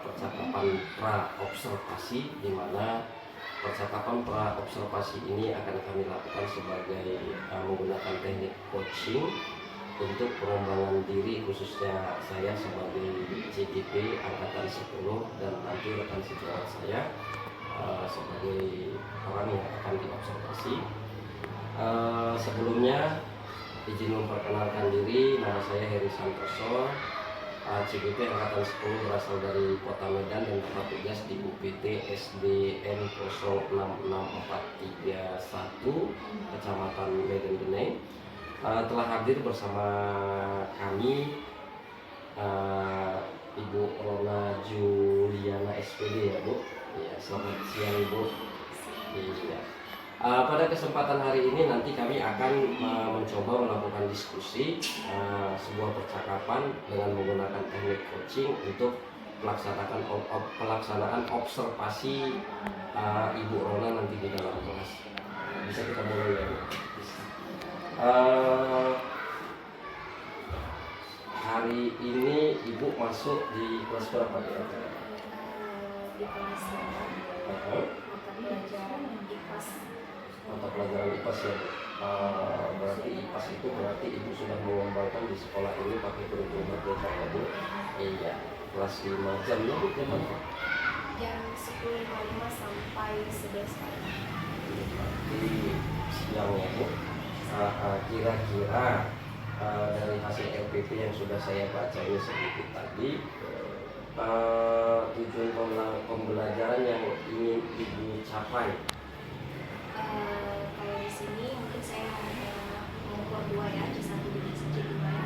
percakapan pra-observasi, di mana percakapan pra-observasi ini akan kami lakukan sebagai menggunakan teknik coaching untuk pengembangan diri, khususnya saya sebagai CGP Angkatan 10 dan nanti rekan sejawat saya sebagai orang yang akan diobservasi. Sebelumnya izin memperkenalkan diri, nama saya Heri Santoso, CGP Angkatan 10, berasal dari Kota Medan dan tempat tugas di UPT SDN 066431 Kecamatan Medan Geneng. Telah hadir bersama kami Ibu Rona Juliana SPD, ya Bu. Ya, selamat siang Ibu. Iya. Pada kesempatan hari ini nanti kami akan mencoba melakukan diskusi sebuah percakapan dengan menggunakan teknik coaching untuk pelaksanaan observasi Ibu Rona nanti di dalam kelas. Bisa kita mulai ya Bu? Hari ini Ibu masuk di kelas berapa ya? Di kelas mata pelajaran IPAS ya. Berarti IPAS itu berarti Ibu sudah mengembangkan di sekolah ini pakai kurikulum merdeka ya Bu? Iya. Kelas 5 jam ya Bu? Jam berapa? Jam 10.55 sampai 11 pagi. Berarti siang ya Bu? Kira-kira dari hasil LPP yang sudah saya baca ini sedikit tadi, tujuan pembelajaran yang ingin Ibu capai. Kalau di sini mungkin saya mengukur dua ya, C1 dan C2 ya.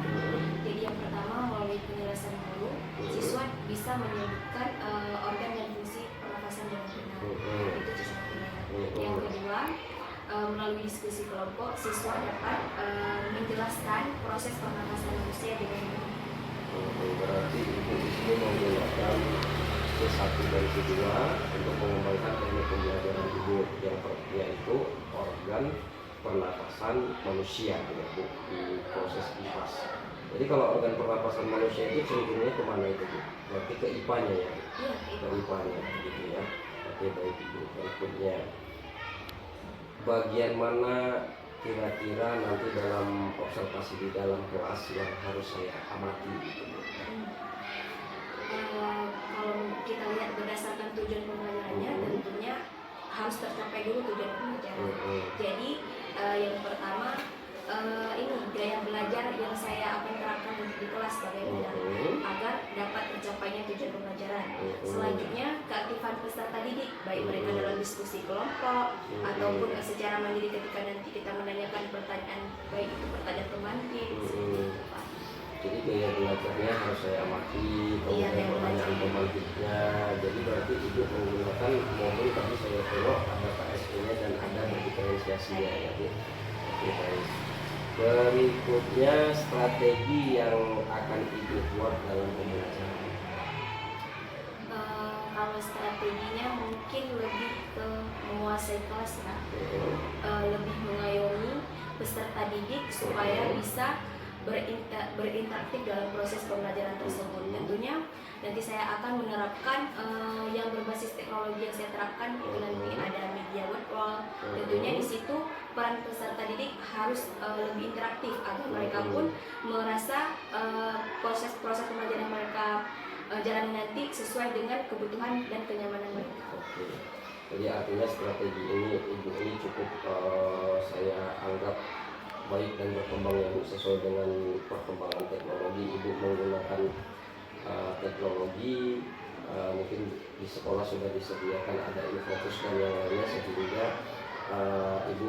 Jadi yang pertama, melalui penjelasan guru, siswa bisa menyebutkan organ dan fungsi pernafasan dengan benar. Itu C1 ya. Yang kedua, melalui diskusi kelompok, siswa dapat menjelaskan proses pernafasan manusia dengan benar. Berarti Ibu di sini menggunakan C1 dan C2 untuk mengembangkan teknik pembelajaran Ibu yang yaitu organ pernafasan manusia ya Bu, di proses IPAS. Jadi kalau organ pernafasan manusia itu cenderungnya kemana itu Bu? Berarti ke IPA-nya ya? Iya, Ke IPA-nya gitu ya. Oke, baik Ibu. Berikutnya, bagian mana kira-kira nanti dalam observasi di dalam kelas yang harus saya amati gitu Bu? Kalau kita lihat berdasarkan tujuan pembelajarannya, tentunya harus tercapai dulu tujuan pembelajaran. Jadi yang pertama, ini gaya belajar yang saya akan terapkan di kelas bagaimana agar dapat tercapainya tujuan pembelajaran. Selanjutnya, keaktifan peserta didik, baik mereka dalam diskusi kelompok ataupun secara mandiri ketika nanti kita menanyakan pertanyaan, baik itu pertanyaan pembanding. Jadi gaya belajarnya harus saya amati, kemudian pertanyaan pembangkitnya. Jadi berarti Ibu menggunakan mobil, tapi saya tengok ada KSP-nya dan ada berdiferensiasinya ya Bu. Oke, baik. Berikutnya, strategi yang akan Ibu buat dalam pembelajaran. Kalau strateginya mungkin lebih ke menguasai kelas ya, lebih mengayomi peserta didik supaya bisa berinteraksi dalam proses pembelajaran tersebut. Tentunya nanti saya akan menerapkan yang berbasis teknologi yang saya terapkan itu nanti ada media web wall. Tentunya di situ peran peserta didik harus lebih interaktif agar mereka pun merasa proses pembelajaran mereka jalan nanti sesuai dengan kebutuhan dan kenyamanan mereka. Oke. Jadi artinya strategi ini Ibu ini cukup saya anggap baik dan berkembang ya Bu, sesuai dengan perkembangan teknologi. Ibu menggunakan teknologi, mungkin di sekolah sudah disediakan ada infocus dan yang lainnya, sehingga Ibu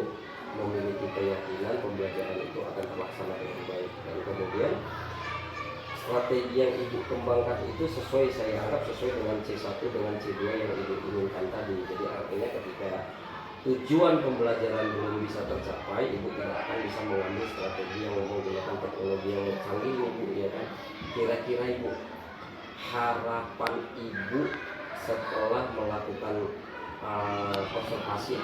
memiliki keyakinan pembelajaran itu akan terlaksana dengan baik. Dan kemudian strategi yang Ibu kembangkan itu sesuai, saya anggap sesuai dengan C1 dengan C2 yang Ibu inginkan tadi. Jadi artinya ketika tujuan pembelajaran belum bisa tercapai, Ibu tidak akan bisa mengambil strategi yang menggunakan teknologi yang canggih Ibu ya kan. Kira-kira Ibu, harapan Ibu setelah melakukan observasi?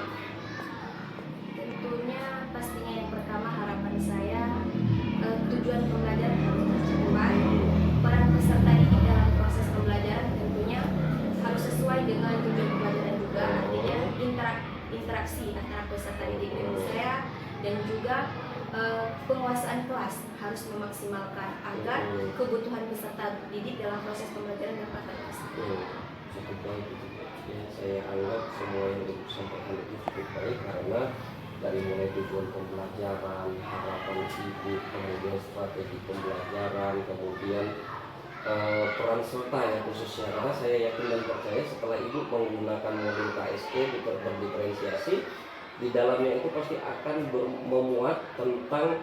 Tentunya pastinya yang pertama harapan saya tujuan pembelajaran harus tercapai, peran peserta didik dalam proses pembelajaran dengan tujuan pembelajaran juga, artinya interaksi antara peserta didik dengan saya, dan juga penguasaan kelas harus memaksimalkan agar kebutuhan peserta didik dalam proses pembelajaran dapat terlaksana. Cukup baik itu. Ya, saya anggap semua yang disampaikan itu cukup baik karena dari mulai tujuan pembelajaran, harapan ibu, kemudian strategi pembelajaran, kemudian peran serta ya khususnya, karena saya yakin dan percaya setelah ibu menggunakan modul KSE berdiferensiasi, di dalamnya itu pasti akan memuat tentang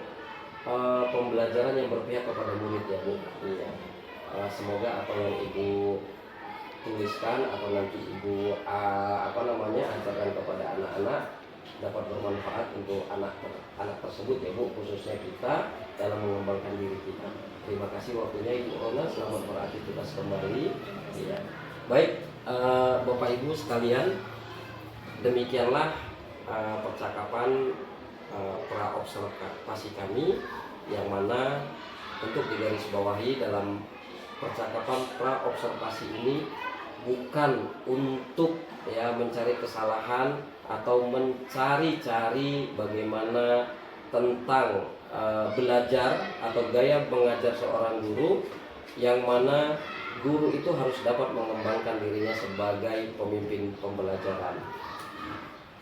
pembelajaran yang berpihak kepada murid ya Bu. Iya. Semoga apa yang ibu tuliskan atau nanti ibu ajarkan kepada anak-anak dapat bermanfaat untuk anak tersebut ya Bu, khususnya kita dalam mengembangkan diri kita. Terima kasih waktunya Ibu Rona, selamat beraktivitas kembali. Ya. Baik, Bapak Ibu sekalian, demikianlah percakapan pra-observasi kami yang mana untuk digarisbawahi dalam percakapan pra-observasi ini bukan untuk ya mencari kesalahan atau mencari-cari bagaimana tentang belajar atau gaya mengajar seorang guru, yang mana guru itu harus dapat mengembangkan dirinya sebagai pemimpin pembelajaran.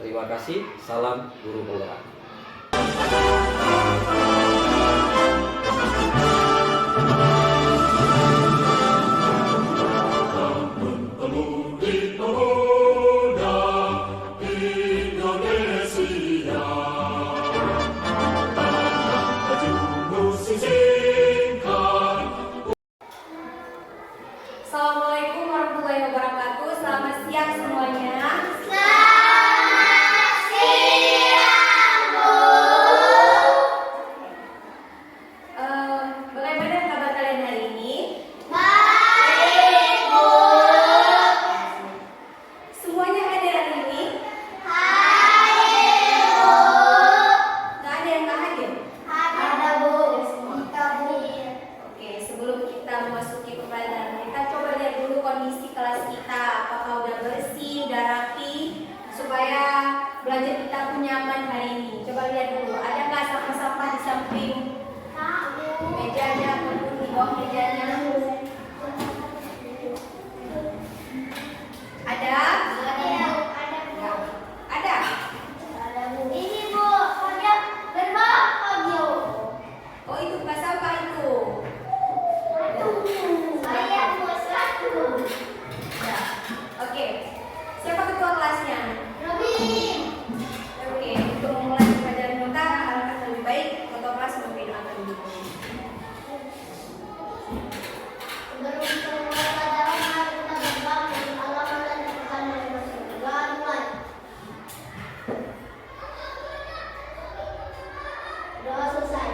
Terima kasih, salam guru penggerak. Assalamualaikum warahmatullahi wabarakatuh. Selamat siang semuanya. Bagaimana kabar kalian hari ini? Baik, Bu. Semuanya hadir hari ini? Hadir, Bu. Gak ada yang gak hadir? Ada, Bu. Kita hadir. Oke, sebelum kita memasuki pembelajaran, kita coba lihat dulu kondisi kelas kita. Apakah udah bersih, udah rapi, supaya belajar kita pun nyaman hari ini. Coba lihat dulu, ada nggak sampah-sampah di samping mejanya ataupun di bawah mejanya? Ada? Ada? Ini, Bu, pojok berbawah pojok. Oh, itu bukan sampah itu. Saya buat satu. Ya. Oke. Siapa ketua kelasnya? Robin. Oke, untuk memulai pembelajaran kita, alangkah lebih baik ketua kelas memimpin akan dulu. Sebelum memulai pelajaran, mari kita berdoa dengan alamat dan keputusan dari Rasulullah. Mulai. Doa selesai.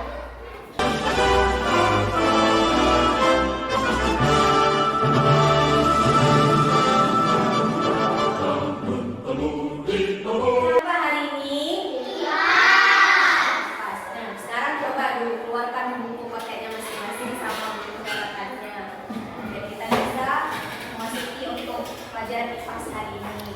Apa hari ini? Pas. Nah, sekarang coba dulu keluarkan buku patetnya masing-masing sama buku catatannya. Dan kita bisa memasuki untuk pelajaran IPAS hari ini.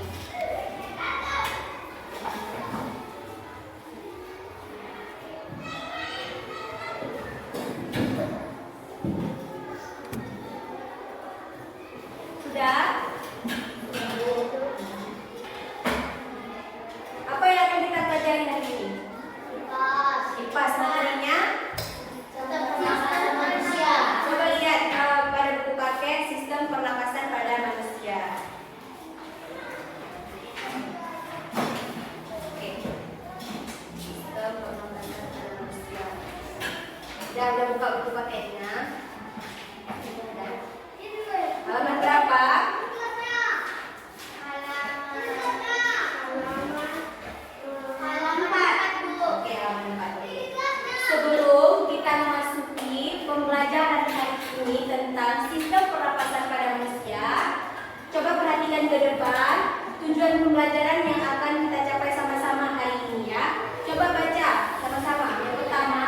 Sudah? Apa yang akan kita pelajari hari ini? IPAS materinya. Sistem pernafasan manusia. Coba lihat pada buku paket sistem pernapasan pada manusia. Oke. Sistem pernapasan pada manusia. Udah buka buku paketnya. Halaman berapa? Oke, halaman 4. Sebelum kita memasuki pembelajaran hari ini tentang sistem pernapasan pada manusia, coba perhatikan ke depan tujuan pembelajaran yang akan kita capai sama-sama hari ini ya. Coba baca sama-sama. Yang pertama,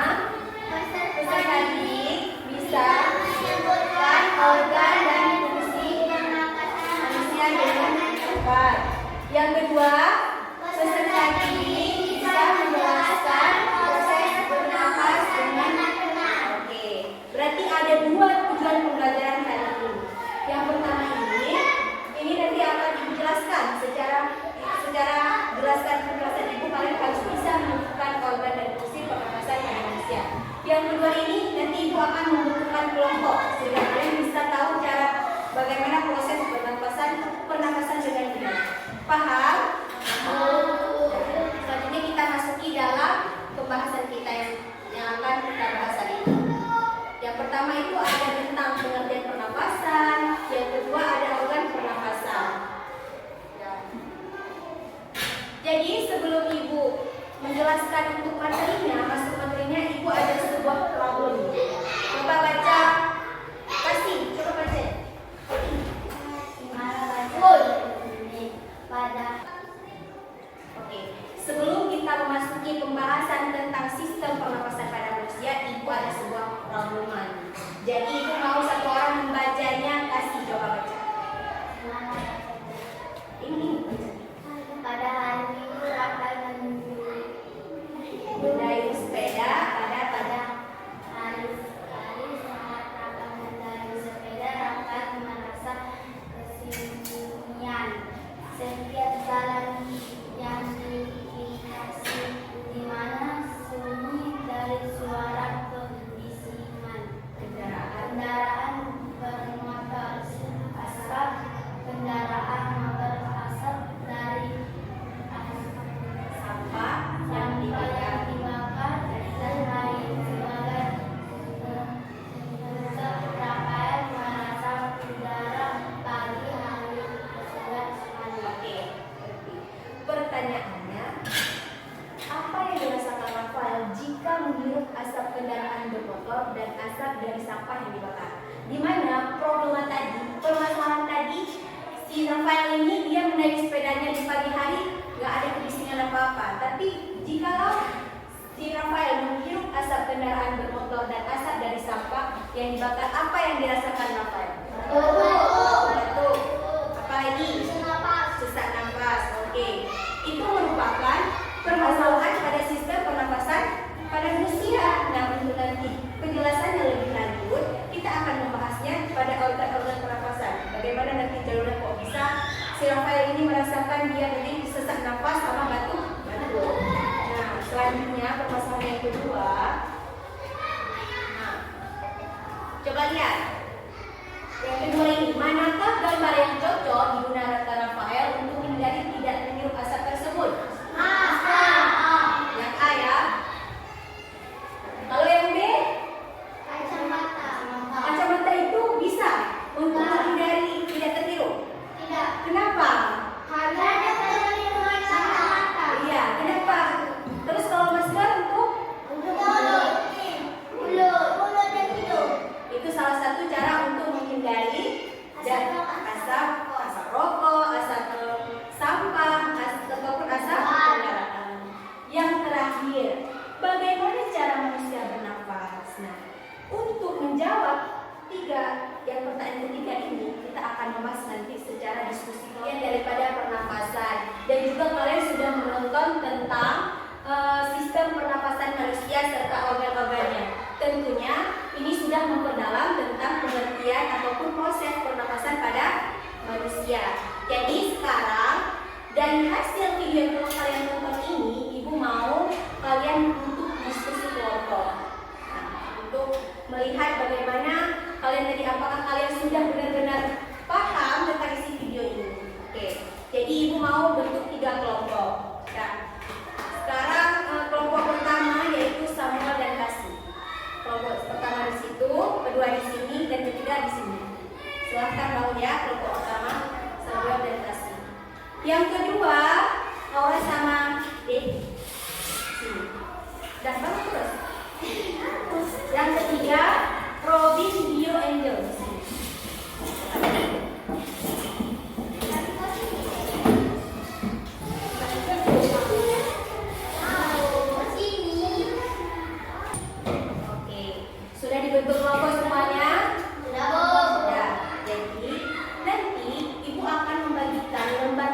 peserta didik bisa menyebutkan organ dan fungsi manusia dengan dapat. Yang kedua, peserta didik bisa menjelaskan proses bernafas dengan benar. Oke, berarti ada dua tujuan pembelajaran kali ini. Yang pertama ini nanti akan dijelaskan secara jelaskan penjelasan ibu, kalian harus bisa menentukan organ dan fungsi pernapasan pada manusia. Yang kedua ini nanti ibu akan membentukkan kelompok sehingga kalian bisa tahu cara bagaimana proses pernapasan dengan benar. Paham? Selanjutnya kita masuki dalam pembahasan kita yang akan kita bahas hari ini. Yang pertama itu ada tentang pengertian pernapasan, yang kedua ada organ pernapasan. Jadi sebelum ibu menjelaskan untuk materinya, masuk materinya, ibu ada sebuah problem. Coba baca, coba baca. Oke, sebelum kita memasuki pembahasan tentang sistem pernapasan pada manusia, ibu ada sebuah probleman. Jadi ibu mau satu orang membacanya, coba baca. Ini baca. Pada hari Minggu Rafael Mengendarai sepeda pada hari saat Rafael mengendarai sepeda, Rafael merasa kesunyian. Setiap jalan yang dilintasi di mana sunyi dari suara kebisingan kendaraan bermotor, asap kendaraan motor, asap dari sampah yang dibakar. dan lain sebagainya. Rafael merasa udara pagi hari sudah panas. Oke, pertanyaannya, apa yang dirasakan Rafael jika menghirup asap kendaraan bermotor dan asap dari sampah yang dibakar? Di mana permasalahan tadi, si Rafael ini dia menaiki sepedanya di pagi hari, nggak ada kebisingan apa-apa. Tapi jikalau si Rafael menghirup asap kendaraan bermotor dan asap dari sampah yang dibakar, apa yang dirasakan Rafael? Batuk. Apa lagi? Sesak nafas. Oke. Itu merupakan permasalahan pada sistem pernapasan pada manusia. Nah, untuk nanti penjelasan yang lebih lanjut, kita akan membahasnya pada organ-organ pernapasan. Bagaimana nanti jalurnya kok bisa si Rafael ini merasakan dia nanti sesak nafas sama batuk. Nah, selanjutnya permasalahan yang kedua. Nah, coba lihat. Yang kedua ini, manakah gambar yang cocok digunakan Rafael untuk menghindari tidak menghirup asap tersebut? Yang A ya. Kalau yang B, kacamata itu bisa untuk menghindari tidak terhirup. Kenapa? Iya, kenapa? Terus kalau masker itu salah satu cara untuk menghindari dan asap rokok, asap sampah, ataupun asap kendaraan. Yang terakhir, bagaimana cara manusia bernafas? Nah, untuk menjawab pertanyaan ketiga ini, kita akan membahas nanti secara diskusi kalian daripada pernapasan, dan juga kalian sudah menonton tentang sistem pernapasan manusia serta organ-organnya. Tentunya ini sudah memperdalam tentang pengertian ataupun proses pernapasan pada manusia. Jadi sekarang dari hasil video yang telah kalian tonton ini, ibu mau kalian untuk diskusi kelompok. Nah, untuk melihat bagaimana kalian tadi, apakah kalian sudah benar-benar paham tentang isi video ini. Oke, jadi ibu mau bentuk 3 kelompok. Nah, sekarang kelompok pertama yaitu Samuel dan Kasih. Kelompok pertama di situ, kedua di sini, dan ketiga di sini. Silahkan bangun ya, kelompok pertama Samuel dan Kasih. Yang kedua, Laura sama Devi. Sini. Dan bangun terus. Yang ketiga, Robin, Dio, Angel. Sini. Sudah dibentuk kelompok semuanya? Sudah. Jadi nanti ibu akan membagikan lembar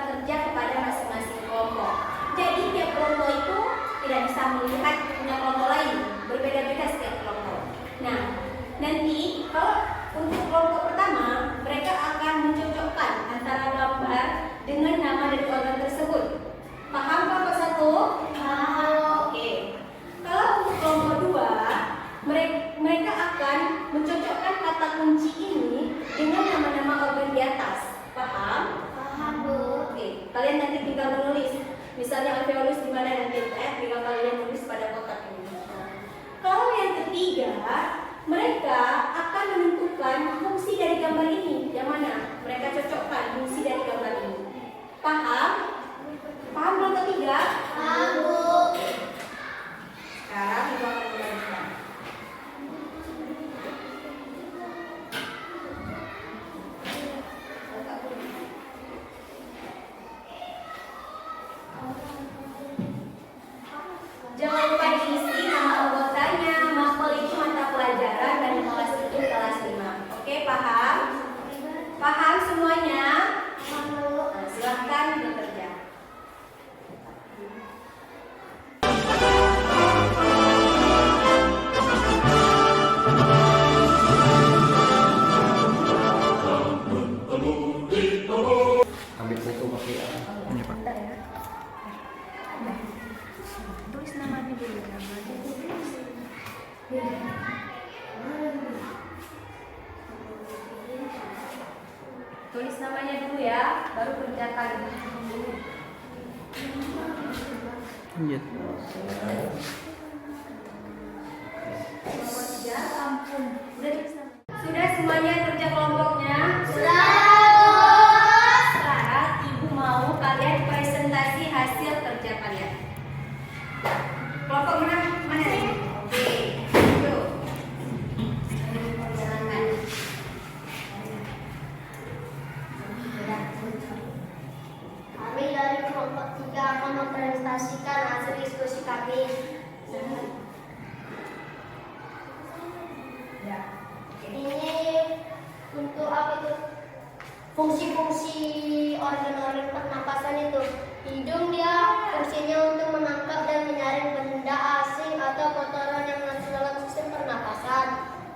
mereka akan menentukan fungsi dari gambar ini. Yang mana? Mereka cocokkan fungsi dari gambar ini. Paham? Paham kelompok 3? Paham, Bu. Sekarang Ibu akan mengajarkan. Jangan lupa diisi nama anggotanya, mapel itu mata pelajaran, dan kelas itu kelas 5. Oke, paham? Paham semuanya? Nah, silahkan bekerja. Ambil foto pakai apa? Bentar ya. Tulis namanya dulu, namanya tulis. Tulis namanya dulu ya, baru kerjakan. Iya. Kelompok 3, ampun. Udah tulis namanya. Sudah semuanya kerja kelompoknya? Sekarang Ibu mau kalian presentasi hasil kerja kalian. Kelompok mana? Mana nih? Oke. Yuk. Silakan. Kami dari kelompok 3 akan mempresentasikan hasil diskusi kami. Ya. Ini untuk apa itu? Fungsi-fungsi organ-organ pernapasan itu. Hidung dia fungsinya untuk menangkap dan menyaring benda asing atau kotoran yang masuk dalam sistem pernapasan.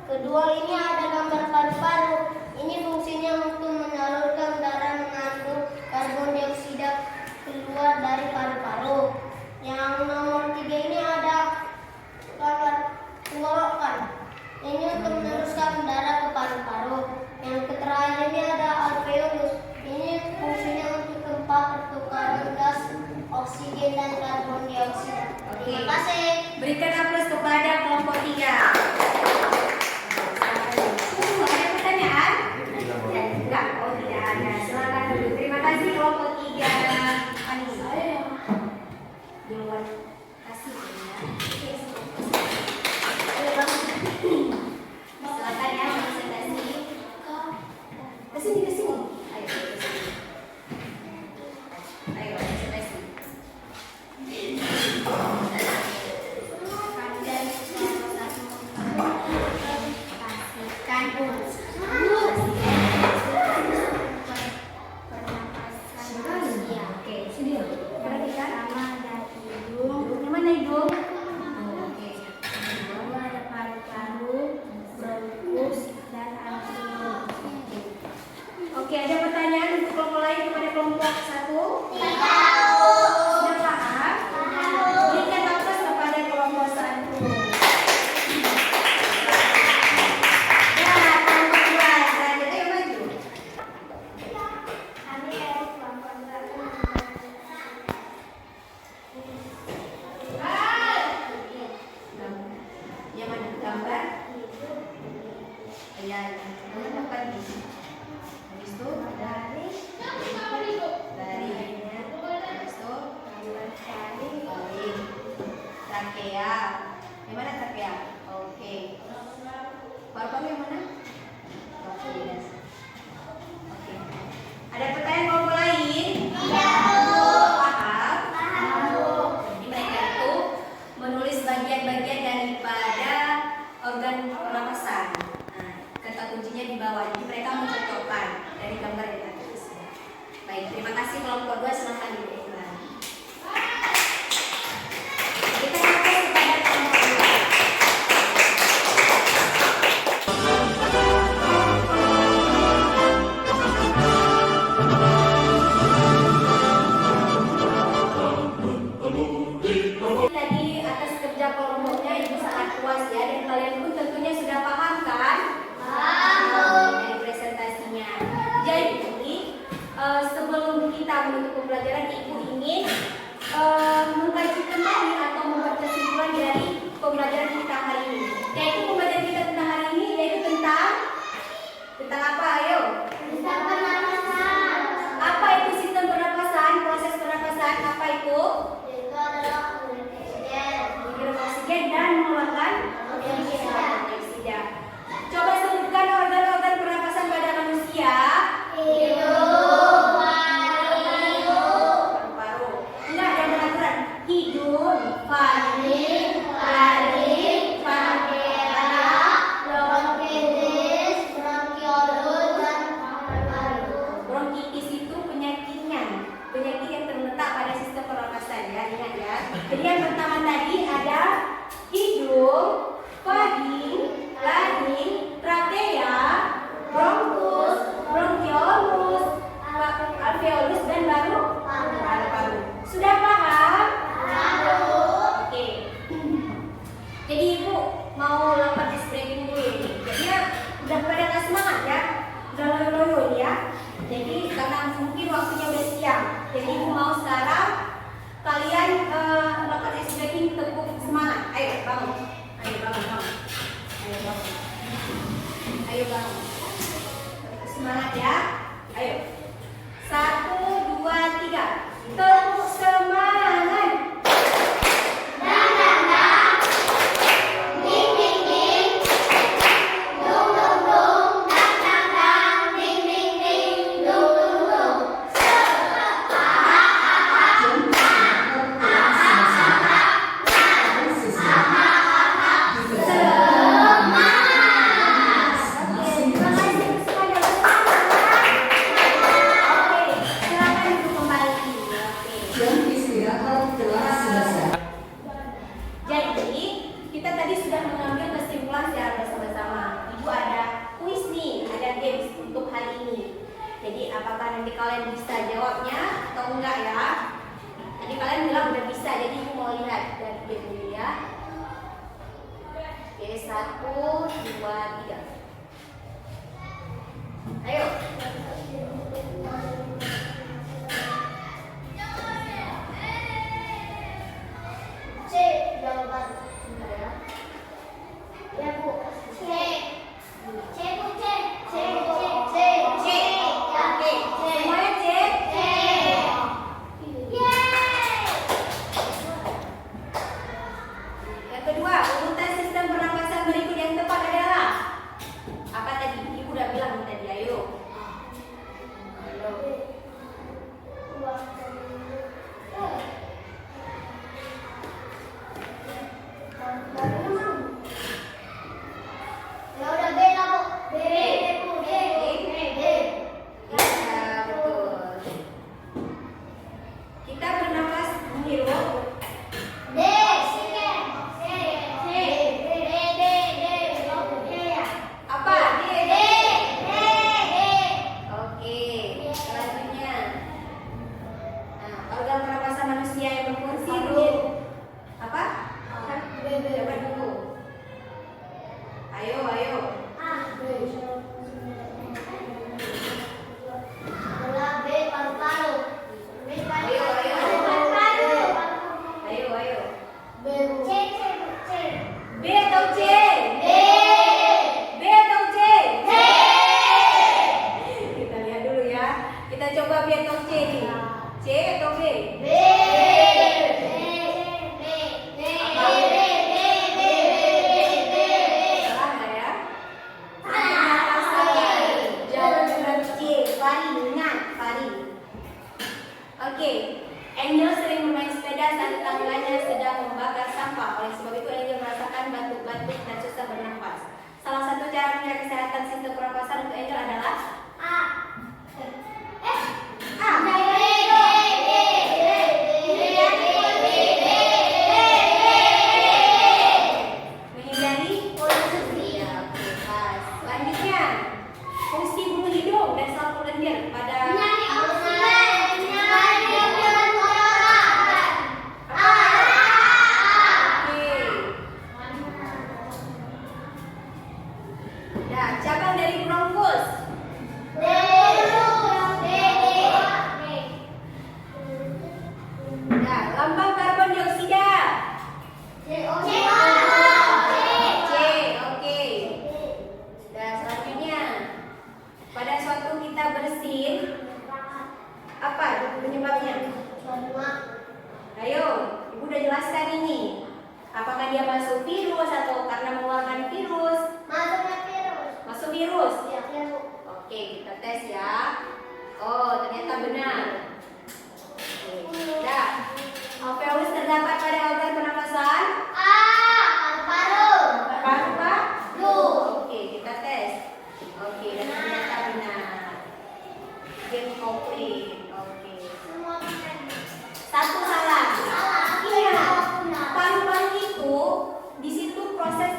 Kedua, ini ada gambar paru-paru. Ini fungsinya untuk menyalurkan darah mengandung karbon dioksida keluar dari paru-paru. Yang nomor 3 ini ada gambar tenggorokan. Ini untuk meneruskan darah ke paru-paru. Yang terakhir ini ada alveolus. Ini fungsinya untuk tempat pertukaran gas, oksigen dan karbon dioksida. Terima kasih. Berikan aplaus kepada kelompok 3. Ada pertanyaan? Enggak, oh tidak ada. Silakan dulu. Terima kasih kelompok 3. Ani. Terima kasih ya. Silakan ya presentasi. Kesini. Ayo kesini. Ayo presentasi. Oke, ada pertanyaan untuk kelompok lain kepada kelompok 1? Sudah paham? Berikan aplaus kepada kelompok 1. Ya, kelompok 2. Terakhir, ayo maju. Kami dari kelompok 2. Yang mana? Gambar? Ya, gambar apa nih? Habis itu dari habis itu trakea. Yang mana trakea? Oke. Paru-paru yang mana? Oke. Oke. Ada pertanyaan kelompok lain? Paham? Jadi mereka itu menulis bagian-bagian daripada organ pernapasan. Nah, kata kuncinya di bawah. Jadi mereka mencocokkan dari gambar yang atas. Baik, terima kasih kelompok 2, silahkan diulang. Kita sampai kepada kelompok 2. Tadi atas kerja kelompoknya Ibu sangat puas ya, dan kalian pun tentunya sudah paham kan? Dari presentasinya. Jadi sebelum kita menutup pembelajaran, Ibu ingin mengkaji kembali atau membuat kesimpulan dari pembelajaran kita hari ini, yaitu pembelajaran Tentang apa? Ayo. Sistem pernapasan. Apa itu sistem pernapasan? Proses pernapasan apa itu? Itu adalah oksigen. Menghirup oksigen dan mengeluarkan Dioksida. dioksida. Coba sebutkan organ-organ pernapasan pada manusia. Hidung, paru-paru. Paru-paru. Enggak ada peraturan. Hidung, faring, Laring, pankreas, bronkitis, bronkiolus, dan paru-paru. bronkitis itu penyakitnya, penyakit yang terletak pada sistem pernapasan ya, ingat ya. Jadi yang pertama tadi ada hidung, faring, laring, trakea, bronkus, bronkiolus, alveolus dan baru paru-paru. Sudah paham? Oke. Jadi ibu mau lakukan ice breaking dulu ini. Jadi ya, udah pada nggak semangat ya, udah loyo-loyo ya. Jadi karena mungkin waktunya udah siang. Jadi ibu mau sekarang kalian lakukan ice breaking tepuk semangat. Ayo bangun. Ayo bangun, bangun. Ayo bangun. Ayo bangun. Tepuk semangat ya. Ayo. 1, 2, 3. Tepuk semangat. Jadi, kita tadi sudah mengambil kesimpulan secara bersama-sama. Ibu ada kuis nih, ada games untuk hari ini. Jadi, apakah nanti kalian bisa jawabnya atau enggak ya? Jadi kalian bilang udah bisa, jadi ibu mau lihat dari game dulu ya. Oke, 1, 2, 3. Ayo. C, jawaban. Bentar ya. Ya, Bu. C. C, Bu, C. C, C, C. C. Oke. Semuanya C. C. Yeay. Yang kedua, urutan sistem pernapasan berikut yang tepat adalah apa tadi? Ibu udah bilang tadi, ayo. Ayo. Ya udah B lah, Bu. B, Bu, B, B. Ya, betul. Kita bernapas menghirup. D, C, C, C, D, D, D, D ya. Apa? D. D, D, D. Oke. Selanjutnya. Nah, organ pernapasan manusia yang berfungsi menjadi apa? Coba dulu. Ayo, ayo. Bola B, paru-paru. B, Ayo, ayo. paru-paru. Ayo, ayo. B, C, C, C. B atau C? B. B atau C? C. Kita lihat dulu ya. Kita coba B atau C nih. C atau B? B. Salah nggak ya? Jawaban benar C. Faring, ingat faring. Oke. Angel sering bermain sepeda saat tetangganya sedang membakar sampah. Oleh sebab itu Angel merasakan batuk-batuk dan susah bernafas. Salah satu cara menjaga kesehatan sistem pernapasan untuk Angel adalah A. Menghindari polusi. Ya, oke, pas. Selanjutnya, fungsi bulu hidung dan saluran lendir pada Oke. Nah, cabang dari bronkus. jelaskan ini. Apakah dia masuk virus atau karena mengeluarkan virus? Masuknya virus. Masuk virus. Ya, ya Bu. Oke, kita tes ya. Oh, ternyata benar. Oke, dah. Alveolus terdapat pada organ pernapasan. A. Paru-paru. Paru Pak? Du. Oke, kita tes. Oke, dan ternyata benar. Game komplit. Oke. Semua benar. Satu salah. Salah. Iya. Benar. Paru-paru itu di situ proses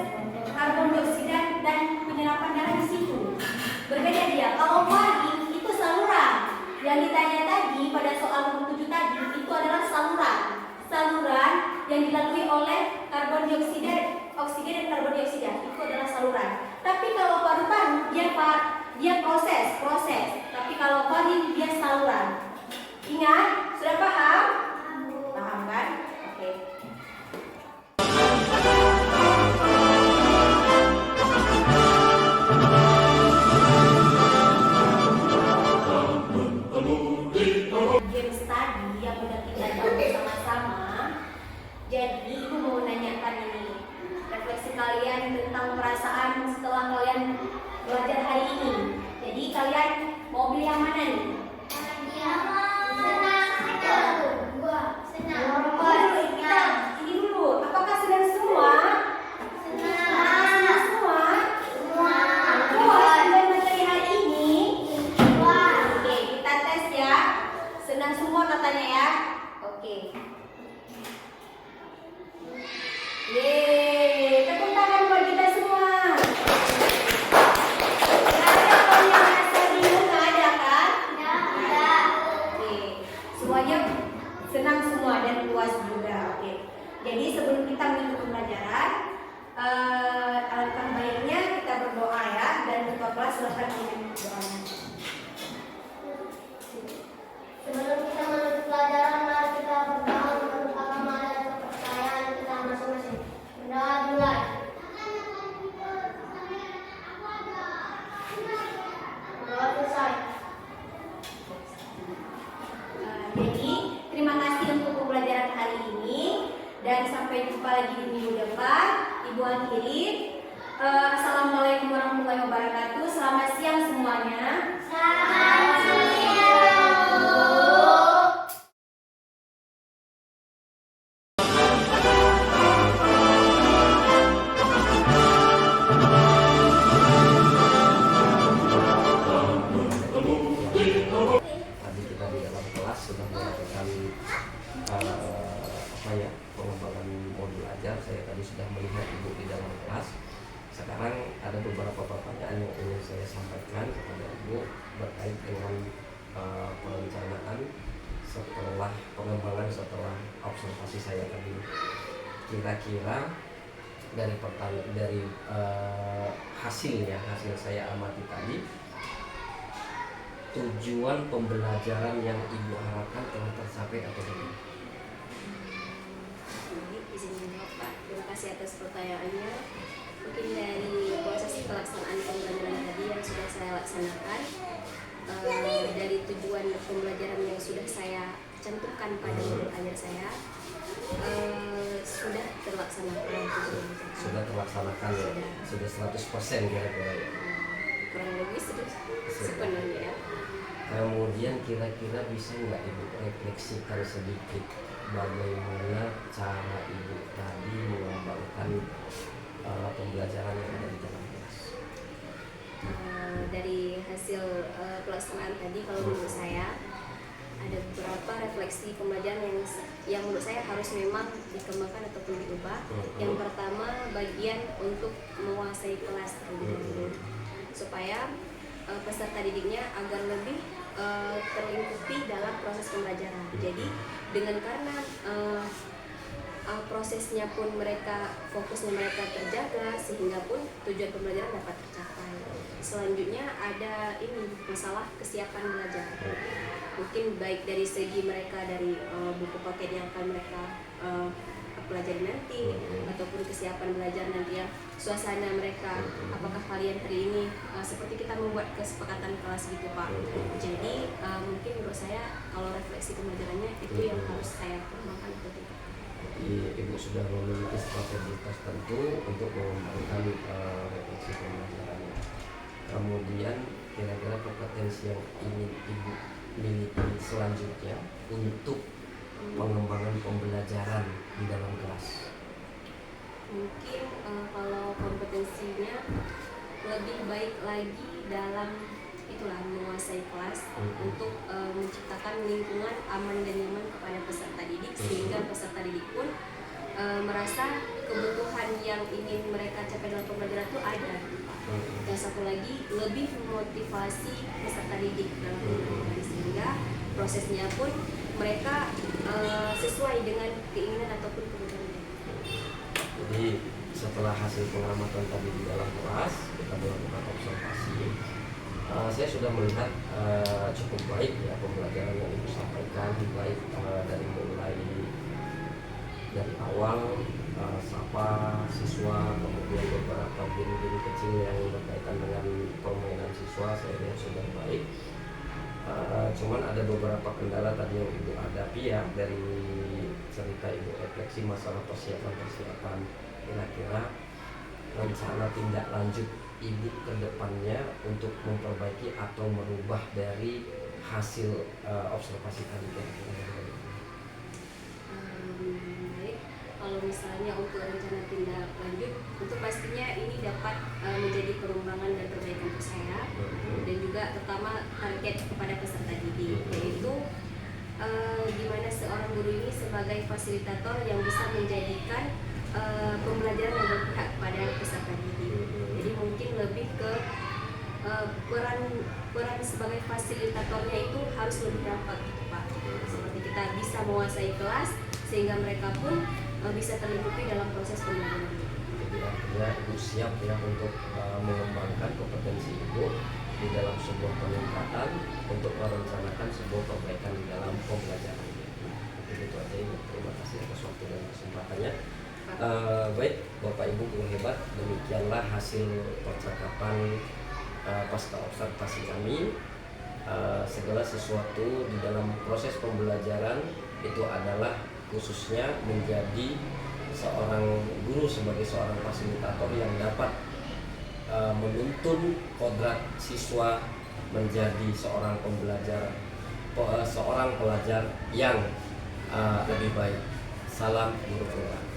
karbon dioksida dan penyerapan darah di situ. Berbeda dia. Kalau pagi itu saluran. Yang ditanya tadi pada soal nomor 7 tadi itu adalah saluran. Saluran yang dilalui oleh karbon dioksida, oksigen dan karbon dioksida itu adalah saluran. Tapi kalau paru-paru dia proses. Tapi kalau padi dia saluran. Ingat, sudah paham? Paham kan? Oke. Games tadi yang udah kita tahu sama-sama. Jadi ibu mau nanyakan ini, refleksi kalian tentang perasaan setelah kalian belajar hari ini. Jadi kalian mau pilih yang mana nih? Ini dulu. Apakah senang semua? Senang semua? Puas dengan materi hari ini? Oke, kita tes ya. Senang semua katanya ya. Oke. Yeay, tepuk tangan buat kita semua. Ada orang yang merasa bingung, nggak ada kan? Oke, semuanya senang semua dan puas juga. Oke, jadi sebelum kita mengikuti pembelajaran, alangkah baiknya kita berdoa ya, dan ketua kelas silakan memimpin doanya. Sebelum kita menutup pelajaran, mari kita berdoa menurut agama dan kepercayaan kita masing-masing. Berdoa dimulai. Berdoa selesai. Jadi terima kasih untuk pembelajaran hari ini dan sampai jumpa lagi di minggu depan. Ibu akhiri. Assalamualaikum warahmatullahi wabarakatuh. Selamat siang semuanya. Selamat siang. Tadi kita di dalam kelas sudah melakukan pengembangan modul ajar. Saya tadi sudah melihat ibu di dalam kelas. Sekarang ada beberapa pertanyaan yang ingin saya sampaikan kepada ibu berkait dengan perencanaan setelah pengembangan, setelah observasi saya tadi. Kira-kira dari hasil saya amati tadi, tujuan pembelajaran yang ibu harapkan telah tercapai atau belum? Izin menjawab Pak, terima kasih atas pertanyaannya. Mungkin dari proses pelaksanaan pembelajaran tadi yang sudah saya laksanakan, dari tujuan pembelajaran yang sudah saya cantumkan pada modul ajar saya, sudah terlaksanakan. Sudah terlaksanakan ya? Sudah 100% kira-kira ya? Kurang lebih sudah sepenuhnya ya. Kemudian kira-kira bisa nggak ibu refleksikan sedikit bagaimana cara ibu tadi mengembangkan pembelajaran yang ada di dalam kelas? Dari hasil pelaksanaan tadi, kalau menurut saya ada beberapa refleksi pembelajaran yang menurut saya harus memang dikembangkan ataupun diubah. Yang pertama, bagian untuk menguasai kelas terlebih dahulu, supaya peserta didiknya agar lebih terlingkupi dalam proses pembelajaran. Jadi dengan karena prosesnya pun fokusnya mereka terjaga, sehingga pun tujuan pembelajaran dapat tercapai. Selanjutnya ada masalah kesiapan belajar. Mungkin baik dari segi mereka dari buku paket yang akan mereka pelajari nanti, ataupun kesiapan belajar nanti ya, suasana mereka, apakah kalian hari ini seperti kita membuat kesepakatan kelas gitu Pak. Jadi mungkin menurut saya kalau refleksi pembelajarannya itu yang harus saya kembangkan atau tingkatkan. Jadi ibu sudah memiliki strategi tertentu untuk mengembangkan refleksi pembelajarannya. Kemudian kira-kira kompetensi yang ingin ibu miliki selanjutnya untuk pengembangan pembelajaran di dalam kelas. Mungkin kalau kompetensinya lebih baik lagi dalam itulah menguasai kelas untuk menciptakan lingkungan aman dan nyaman kepada peserta didik, sehingga peserta didik pun merasa kebutuhan yang ingin mereka capai dalam pembelajaran itu ada. Yang satu lagi lebih memotivasi peserta didik dalam pembelajaran, sehingga prosesnya pun mereka sesuai dengan keinginan ataupun kebutuhan. Jadi setelah hasil pengamatan tadi di dalam kelas, kita melakukan observasi. Saya sudah melihat cukup baik ya pembelajaran yang ibu sampaikan, baik dari mulai dari awal sapa siswa, kemudian beberapa game-game kecil yang berkaitan dengan permainan siswa, saya lihat sudah baik. Cuman ada beberapa kendala tadi yang ibu hadapi ya, dari cerita ibu refleksi masalah persiapan kira-kira rencana tindak lanjut ibu ke depannya untuk memperbaiki atau merubah dari hasil observasi tadi kira-kira. Baik, kalau misalnya untuk rencana tindak lanjut, untuk pastinya ini dapat menjadi pengembangan dan perbaikan untuk saya, dan juga terutama target kepada peserta didik, yaitu gimana seorang guru ini sebagai fasilitator yang bisa menjadikan pembelajaran yang berpihak kepada peserta didik. Jadi mungkin lebih ke peran sebagai fasilitatornya itu harus lebih dapat gitu Pak. Seperti kita bisa menguasai kelas sehingga mereka pun bisa terlingkupi dalam proses pembelajaran. Jadi artinya ibu siap ya untuk mengembangkan kompetensi ibu di dalam sebuah peningkatan untuk merencanakan sebuah perbaikan di dalam pembelajaran. Itu aja ibu. Terima kasih atas waktu dan kesempatannya. Baik Bapak Ibu guru hebat, demikianlah hasil percakapan pasca observasi kami. Segala sesuatu di dalam proses pembelajaran itu adalah khususnya menjadi seorang guru sebagai seorang fasilitator yang dapat menuntun kodrat siswa menjadi seorang pelajar yang lebih baik. Salam guru Quran.